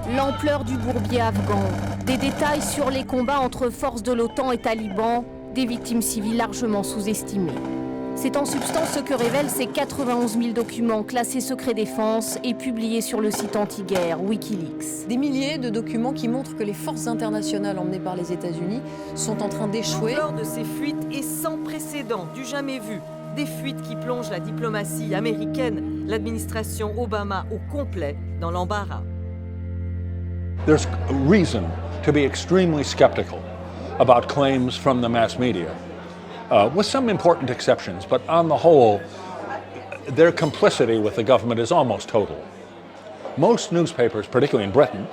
L'ampleur du bourbier afghan, des détails sur les combats entre forces de l'OTAN et talibans, des victimes civiles largement sous-estimées. C'est en substance ce que révèlent ces 91 000 documents classés secret défense et publiés sur le site anti-guerre Wikileaks. Des milliers de documents qui montrent que les forces internationales emmenées par les États-Unis sont en train d'échouer. L'ampleur de ces fuites est sans précédent, du jamais vu. Des fuites qui plongent la diplomatie américaine, l'administration Obama au complet dans l'embarras. There's reason to be extremely skeptical about claims from the mass media, with some important exceptions, but on the whole, their complicity with the government is almost total. Most newspapers, particularly in Britain,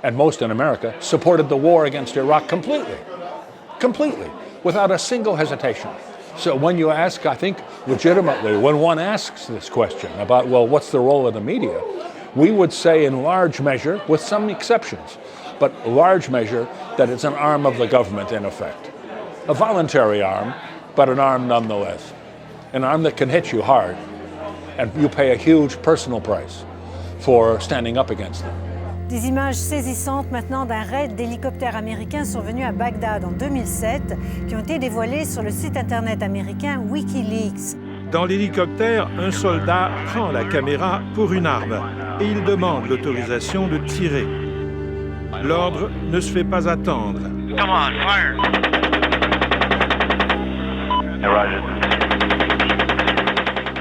and most in America, supported the war against Iraq completely, without a single hesitation. So when you ask, I think legitimately, when one asks this question about, well, what's the role of the media, we would say in large measure, with some exceptions, but large measure that it's an arm of the government in effect. A voluntary arm, but an arm nonetheless. An arm that can hit you hard, and you pay a huge personal price for standing up against them. Des images saisissantes maintenant d'un raid d'hélicoptères américains survenu à Bagdad en 2007 qui ont été dévoilées sur le site internet américain Wikileaks. Dans l'hélicoptère, un soldat prend la caméra pour une arme et il demande l'autorisation de tirer. L'ordre ne se fait pas attendre. Come on, fire!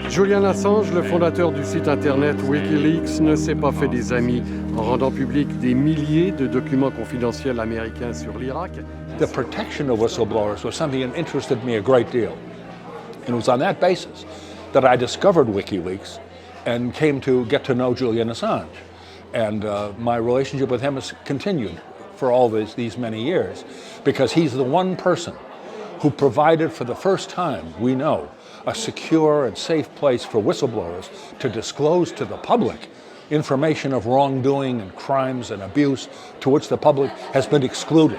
Julian Assange, le fondateur du site internet Wikileaks, ne s'est pas fait des amis en rendant public des milliers de documents confidentiels américains sur l'Irak. The protection of whistleblowers was something that interested me a great deal. And it was on that basis that I discovered WikiLeaks and came to get to know Julian Assange. And my relationship with him has continued for all these many years because he's the one person who provided for the first time, we know, a secure and safe place for whistleblowers to disclose to the public information of wrongdoing and crimes and abuse to which the public has been excluded.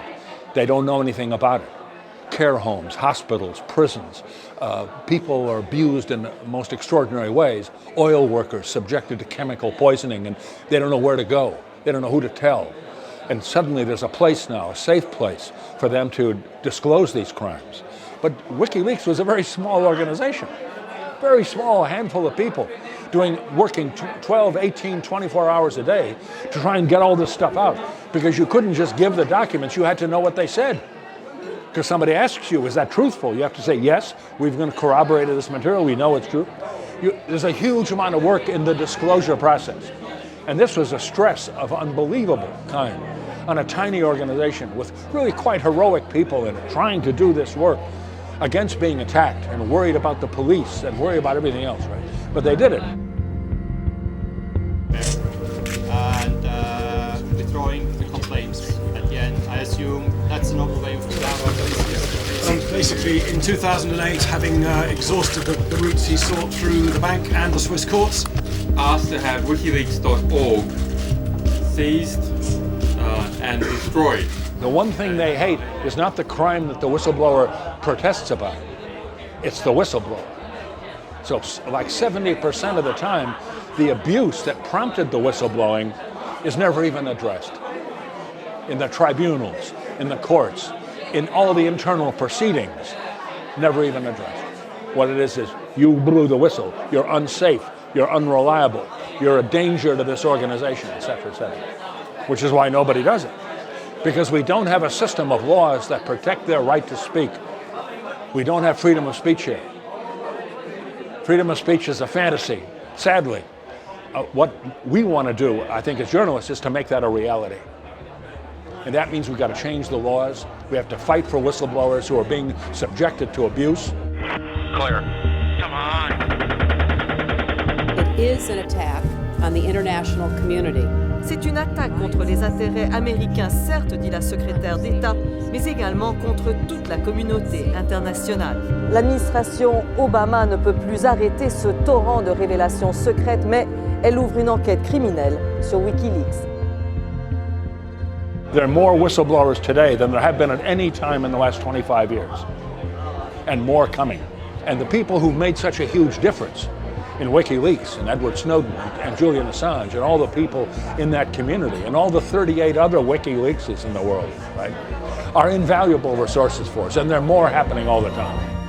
They don't know anything about it. Care homes, hospitals, prisons, people are abused in the most extraordinary ways. Oil workers subjected to chemical poisoning and they don't know where to go. They don't know who to tell. And suddenly there's a place now, a safe place for them to disclose these crimes. But WikiLeaks was a very small organization, very small handful of people working 12, 18, 24 hours a day to try and get all this stuff out because you couldn't just give the documents, you had to know what they said. Because somebody asks you, is that truthful? You have to say, yes, we've corroborated this material, we know it's true. There's a huge amount of work in the disclosure process. And this was a stress of unbelievable kind on a tiny organization with really quite heroic people in it, trying to do this work against being attacked and worried about the police and worried about everything else, right? But they did it. And withdrawing the complaints at the end. I assume that's a normal way of basically, in 2008, having exhausted the routes he sought through the bank and the Swiss courts, asked to have wikileaks.org seized and destroyed. The one thing they hate is not the crime that the whistleblower protests about, it's the whistleblower. So like 70% of the time, the abuse that prompted the whistleblowing is never even addressed. In the tribunals, in the courts, in all the internal proceedings, never even addressed. What it is you blew the whistle, you're unsafe, you're unreliable, you're a danger to this organization, et cetera, which is why nobody does it. Because we don't have a system of laws that protect their right to speak. We don't have freedom of speech here. Freedom of speech is a fantasy, sadly. What we want to do, I think, as journalists, is to make that a reality. And that means we've got to change the laws. We have to fight for whistleblowers who are being subjected to abuse. Clear. Come on. It is an attack on the international community. C'est une attaque contre les intérêts américains, certes, dit la secrétaire d'État, mais également contre toute la communauté internationale. L'administration Obama ne peut plus arrêter ce torrent de révélations secrètes, mais elle ouvre une enquête criminelle sur Wikileaks. There are more whistleblowers today than there have been at any time in the last 25 years, and more coming. And the people who've made such a huge difference in WikiLeaks and Edward Snowden and Julian Assange and all the people in that community and all the 38 other WikiLeakses in the world, right, are invaluable resources for us, and there are more happening all the time.